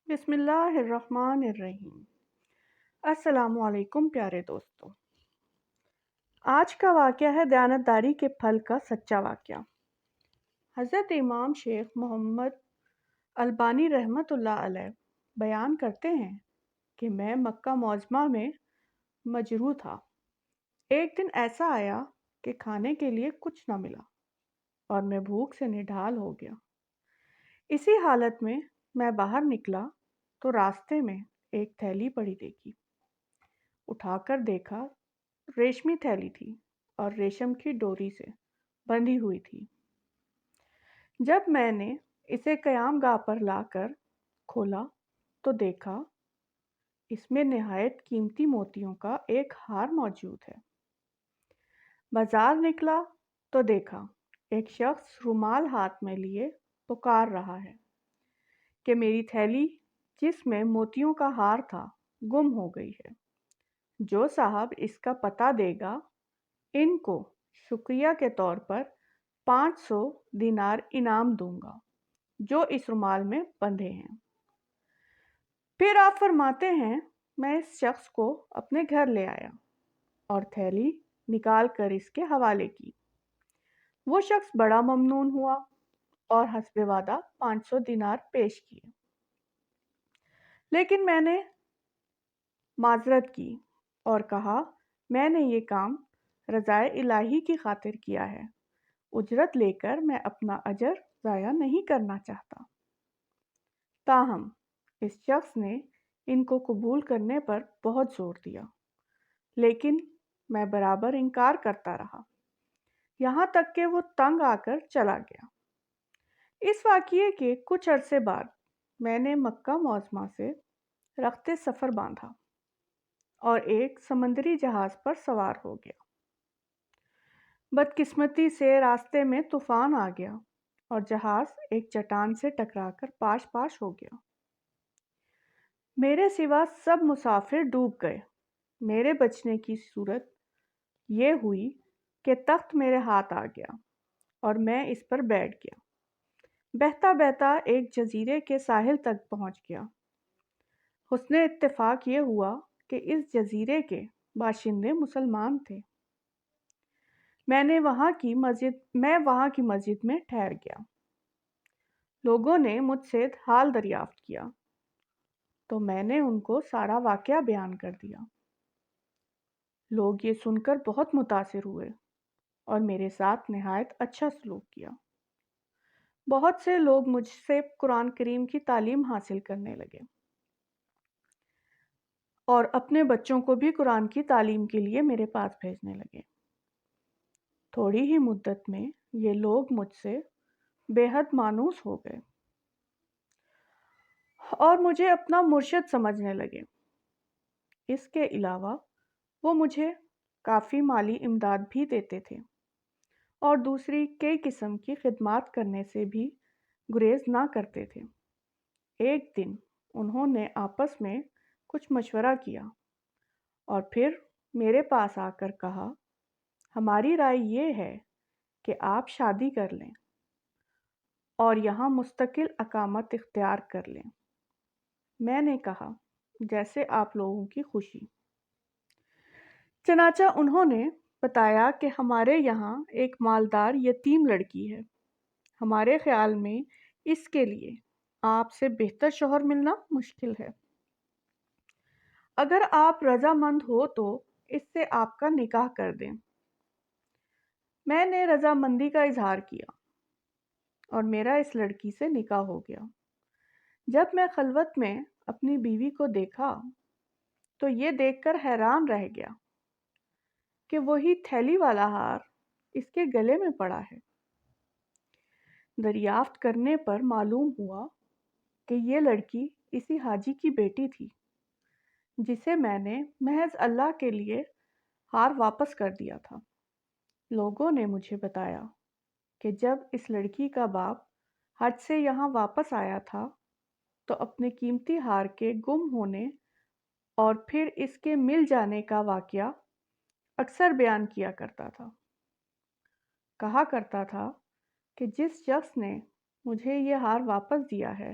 بسم اللہ الرحمن الرحیم۔ السلام علیکم پیارے دوستوں۔ آج کا واقعہ ہے دیانتداری کے پھل کا سچا واقعہ۔ حضرت امام شیخ محمد البانی رحمۃ اللہ علیہ بیان کرتے ہیں کہ میں مکہ معظمہ میں مجروح تھا۔ ایک دن ایسا آیا کہ کھانے کے لیے کچھ نہ ملا اور میں بھوک سے نڈھال ہو گیا۔ اسی حالت میں باہر نکلا تو راستے میں ایک تھیلی پڑی دیکھی۔ اٹھا کر دیکھا، ریشمی تھیلی تھی اور ریشم کی ڈوری سے بندھی ہوئی تھی۔ جب میں نے اسے قیام گاہ پر لا کر کھولا تو دیکھا اس میں نہایت قیمتی موتیوں کا ایک ہار موجود ہے۔ بازار نکلا تو دیکھا ایک شخص رومال ہاتھ میں لیے پکار رہا ہے کہ میری تھیلی جس میں موتیوں کا ہار تھا گم ہو گئی ہے۔ جو صاحب اس کا پتہ دے گا ان کو شکریہ کے طور پر 500 دینار انعام دوں گا جو اس رومال میں بندھے ہیں۔ پھر آپ فرماتے ہیں میں اس شخص کو اپنے گھر لے آیا اور تھیلی نکال کر اس کے حوالے کی۔ وہ شخص بڑا ممنون ہوا اور حسب وعدہ 500 دینار پیش کیے، لیکن میں نے معذرت کی اور کہا میں نے یہ کام رضائے الہی کی خاطر کیا ہے، اجرت لے کر میں اپنا اجر ضائع نہیں کرنا چاہتا۔ تاہم اس شخص نے ان کو قبول کرنے پر بہت زور دیا، لیکن میں برابر انکار کرتا رہا، یہاں تک کہ وہ تنگ آ کر چلا گیا۔ اس واقعے کے کچھ عرصے بعد میں نے مکہ معظمہ سے رخت سفر باندھا اور ایک سمندری جہاز پر سوار ہو گیا۔ بدقسمتی سے راستے میں طوفان آ گیا اور جہاز ایک چٹان سے ٹکرا کر پاش پاش ہو گیا۔ میرے سوا سب مسافر ڈوب گئے۔ میرے بچنے کی صورت یہ ہوئی کہ تخت میرے ہاتھ آ گیا اور میں اس پر بیٹھ گیا۔ بہتا بہتا ایک جزیرے کے ساحل تک پہنچ گیا۔ حسن اتفاق یہ ہوا کہ اس جزیرے کے باشندے مسلمان تھے۔ میں وہاں کی مسجد میں ٹھہر گیا۔ لوگوں نے مجھ سے حال دریافت کیا تو میں نے ان کو سارا واقعہ بیان کر دیا۔ لوگ یہ سن کر بہت متاثر ہوئے اور میرے ساتھ نہایت اچھا سلوک کیا۔ بہت سے لوگ مجھ سے قرآن کریم کی تعلیم حاصل کرنے لگے اور اپنے بچوں کو بھی قرآن کی تعلیم کے لیے میرے پاس بھیجنے لگے۔ تھوڑی ہی مدت میں یہ لوگ مجھ سے بے حد مانوس ہو گئے اور مجھے اپنا مرشد سمجھنے لگے۔ اس کے علاوہ وہ مجھے کافی مالی امداد بھی دیتے تھے اور دوسری کئی قسم کی خدمات کرنے سے بھی گریز نہ کرتے تھے۔ ایک دن انہوں نے آپس میں کچھ مشورہ کیا اور پھر میرے پاس آ کر کہا ہماری رائے یہ ہے کہ آپ شادی کر لیں اور یہاں مستقل اقامت اختیار کر لیں۔ میں نے کہا جیسے آپ لوگوں کی خوشی۔ چنانچہ انہوں نے بتایا کہ ہمارے یہاں ایک مالدار یتیم لڑکی ہے، ہمارے خیال میں اس کے لیے آپ سے بہتر شوہر ملنا مشکل ہے۔ اگر آپ رضامند ہو تو اس سے آپ کا نکاح کر دیں۔ میں نے رضامندی کا اظہار کیا اور میرا اس لڑکی سے نکاح ہو گیا۔ جب میں خلوت میں اپنی بیوی کو دیکھا تو یہ دیکھ کر حیران رہ گیا کہ وہی تھیلی والا ہار اس کے گلے میں پڑا ہے۔ دریافت کرنے پر معلوم ہوا کہ یہ لڑکی اسی حاجی کی بیٹی تھی جسے میں نے محض اللہ کے لیے ہار واپس کر دیا تھا۔ لوگوں نے مجھے بتایا کہ جب اس لڑکی کا باپ حج سے یہاں واپس آیا تھا تو اپنے قیمتی ہار کے گم ہونے اور پھر اس کے مل جانے کا واقعہ اکثر بیان کیا کرتا تھا۔ کہا کرتا تھا کہ جس شخص نے مجھے یہ ہار واپس دیا ہے